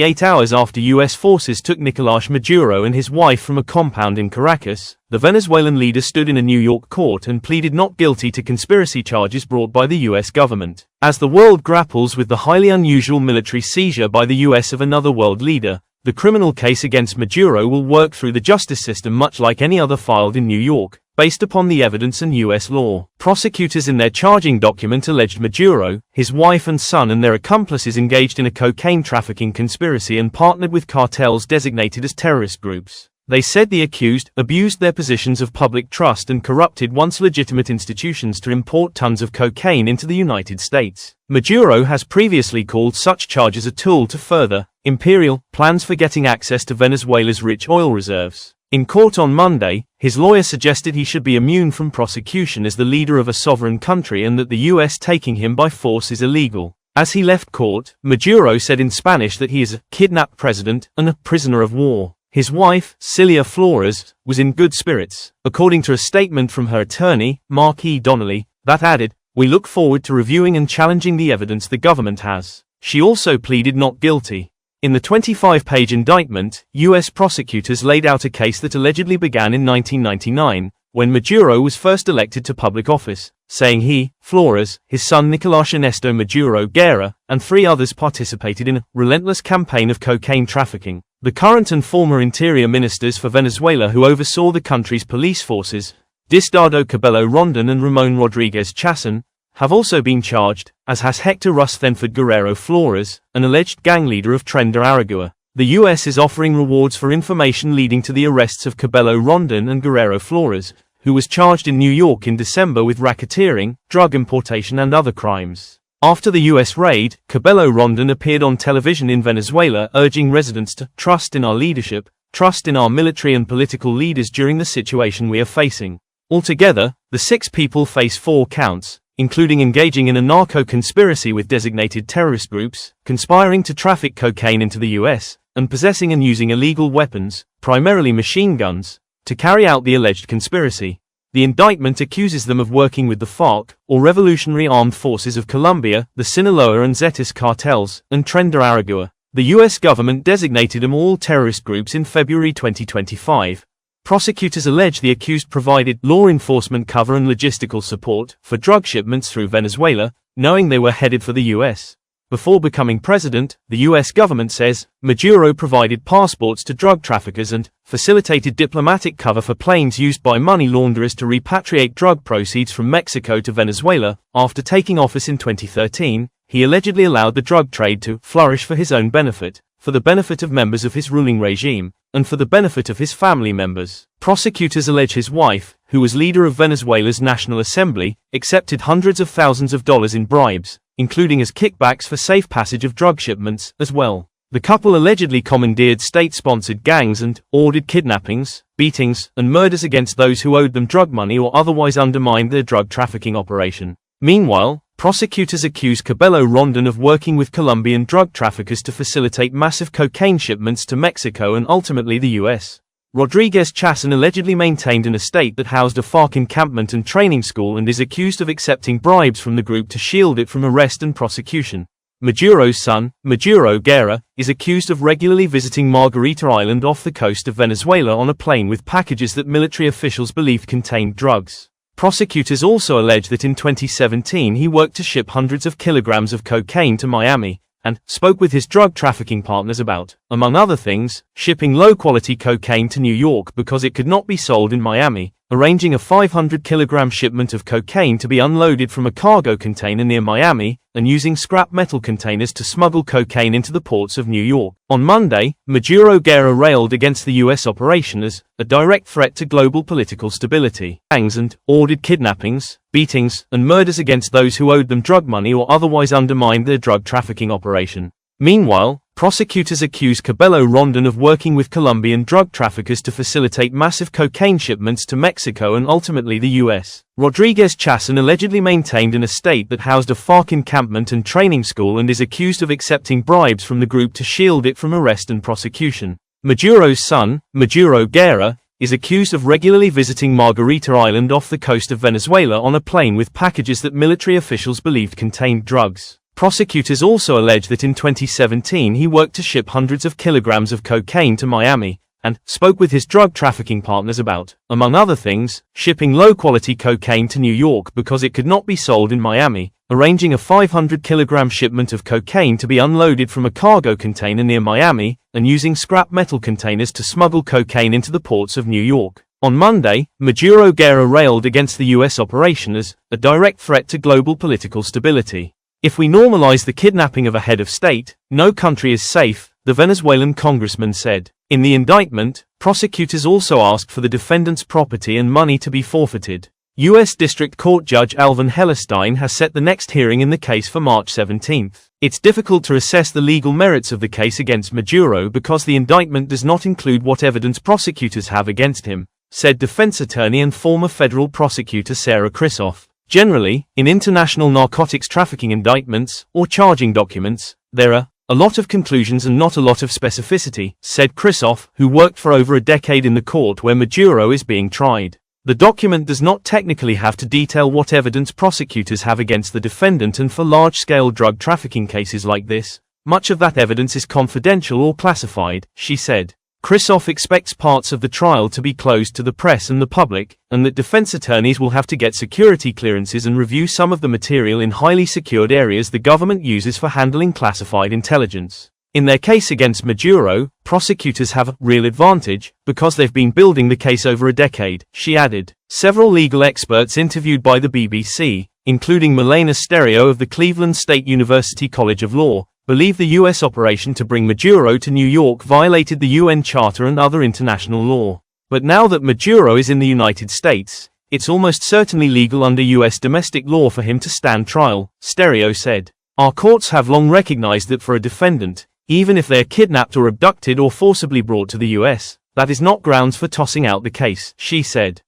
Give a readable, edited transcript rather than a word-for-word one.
8 hours after U.S. forces took Nicolás Maduro and his wife from a compound in Caracas, the Venezuelan leader stood in a New York court and pleaded not guilty to conspiracy charges brought by the U.S. government. As the world grapples with the highly unusual military seizure by the U.S. of another world leader, the criminal case against Maduro will work through the justice system much like any other filed in New York, based upon the evidence and U.S. law. Prosecutors in their charging document alleged Maduro, his wife and son and their accomplices engaged in a cocaine-trafficking conspiracy and partnered with cartels designated as terrorist groups. They said the accused abused their positions of public trust and corrupted once legitimate institutions to import tons of cocaine into the United States. Maduro has previously called such charges a tool to further imperial plans for getting access to Venezuela's rich oil reserves. In court on Monday, his lawyer suggested he should be immune from prosecution as the leader of a sovereign country and that the U.S. taking him by force is illegal. As he left court, Maduro said in Spanish that he is a kidnapped president and a prisoner of war. His wife, Cilia Flores, was in good spirits, according to a statement from her attorney, Mark E. Donnelly, that added, "We look forward to reviewing and challenging the evidence the government has." She also pleaded not guilty. In the 25-page indictment, U.S. prosecutors laid out a case that allegedly began in 1999, when Maduro was first elected to public office, saying he, Flores, his son Nicolás Ernesto Maduro Guerra, and 3 others participated in a relentless campaign of cocaine trafficking. The current and former interior ministers for Venezuela who oversaw the country's police forces, Diosdado Cabello Rondon and Ramon Rodriguez Chasson, have also been charged, as has Hector Rusthenford Guerrero Flores, an alleged gang leader of Tren de Aragua. The U.S. is offering rewards for information leading to the arrests of Cabello Rondon and Guerrero Flores, who was charged in New York in December with racketeering, drug importation and other crimes. After the U.S. raid, Cabello Rondon appeared on television in Venezuela urging residents to trust in our leadership, trust in our military and political leaders during the situation we are facing. Altogether, the 6 people face 4 counts, including engaging in a narco-conspiracy with designated terrorist groups, conspiring to traffic cocaine into the U.S., and possessing and using illegal weapons, primarily machine guns, to carry out the alleged conspiracy. The indictment accuses them of working with the FARC, or Revolutionary Armed Forces of Colombia, the Sinaloa and Zetas cartels, and Tren de Aragua. The U.S. government designated them all terrorist groups in February 2025. Prosecutors allege the accused provided law enforcement cover and logistical support for drug shipments through Venezuela, knowing they were headed for the U.S. Before becoming president, the U.S. government says, Maduro provided passports to drug traffickers and facilitated diplomatic cover for planes used by money launderers to repatriate drug proceeds from Mexico to Venezuela. After taking office in 2013, he allegedly allowed the drug trade to flourish for his own benefit, for the benefit of members of his ruling regime, and for the benefit of his family members. Prosecutors allege his wife, who was leader of Venezuela's National Assembly, accepted hundreds of thousands of dollars in bribes, including as kickbacks for safe passage of drug shipments, as well. The couple allegedly commandeered state-sponsored gangs and ordered kidnappings, beatings, and murders against those who owed them drug money or otherwise undermined their drug trafficking operation. Meanwhile, prosecutors accuse Cabello Rondon of working with Colombian drug traffickers to facilitate massive cocaine shipments to Mexico and ultimately the U.S. Rodriguez Chasson allegedly maintained an estate that housed a FARC encampment and training school and is accused of accepting bribes from the group to shield it from arrest and prosecution. Maduro's son, Maduro Guerra, is accused of regularly visiting Margarita Island off the coast of Venezuela on a plane with packages that military officials believed contained drugs. Prosecutors also allege that in 2017 he worked to ship hundreds of kilograms of cocaine to Miami, and spoke with his drug trafficking partners about, among other things, shipping low-quality cocaine to New York because it could not be sold in Miami, arranging a 500-kilogram shipment of cocaine to be unloaded from a cargo container near Miami, and using scrap metal containers to smuggle cocaine into the ports of New York. On Monday, Maduro Guerra railed against the U.S. operation as a direct threat to global political stability. Gangs and ordered kidnappings, beatings, and murders against those who owed them drug money or otherwise undermined their drug trafficking operation. Meanwhile, prosecutors accuse Cabello Rondon of working with Colombian drug traffickers to facilitate massive cocaine shipments to Mexico and ultimately the U.S. Rodriguez Chasson allegedly maintained an estate that housed a FARC encampment and training school and is accused of accepting bribes from the group to shield it from arrest and prosecution. Maduro's son, Maduro Guerra, is accused of regularly visiting Margarita Island off the coast of Venezuela on a plane with packages that military officials believed contained drugs. Prosecutors also allege that in 2017 he worked to ship hundreds of kilograms of cocaine to Miami, and spoke with his drug trafficking partners about, among other things, shipping low-quality cocaine to New York because it could not be sold in Miami, arranging a 500-kilogram shipment of cocaine to be unloaded from a cargo container near Miami, and using scrap metal containers to smuggle cocaine into the ports of New York. On Monday, Maduro railed against the U.S. operation as a direct threat to global political stability. If we normalize the kidnapping of a head of state, no country is safe, the Venezuelan congressman said. In the indictment, prosecutors also asked for the defendant's property and money to be forfeited. U.S. District Court Judge Alvin Hellerstein has set the next hearing in the case for March 17. It's difficult to assess the legal merits of the case against Maduro because the indictment does not include what evidence prosecutors have against him, said defense attorney and former federal prosecutor Sarah Krisoff. Generally, in international narcotics trafficking indictments, or charging documents, there are a lot of conclusions and not a lot of specificity, said Krisoff, who worked for over a decade in the court where Maduro is being tried. The document does not technically have to detail what evidence prosecutors have against the defendant, and for large-scale drug trafficking cases like this, much of that evidence is confidential or classified, she said. Krisoff expects parts of the trial to be closed to the press and the public, and that defense attorneys will have to get security clearances and review some of the material in highly secured areas the government uses for handling classified intelligence. In their case against Maduro, prosecutors have a real advantage, because they've been building the case over a decade, she added. Several legal experts interviewed by the BBC, including Milena Stereo of the Cleveland State University College of Law, believe the U.S. operation to bring Maduro to New York violated the UN Charter and other international law. But now that Maduro is in the United States, it's almost certainly legal under U.S. domestic law for him to stand trial, Stereo said. Our courts have long recognized that for a defendant, even if they are kidnapped or abducted or forcibly brought to the U.S., that is not grounds for tossing out the case, she said.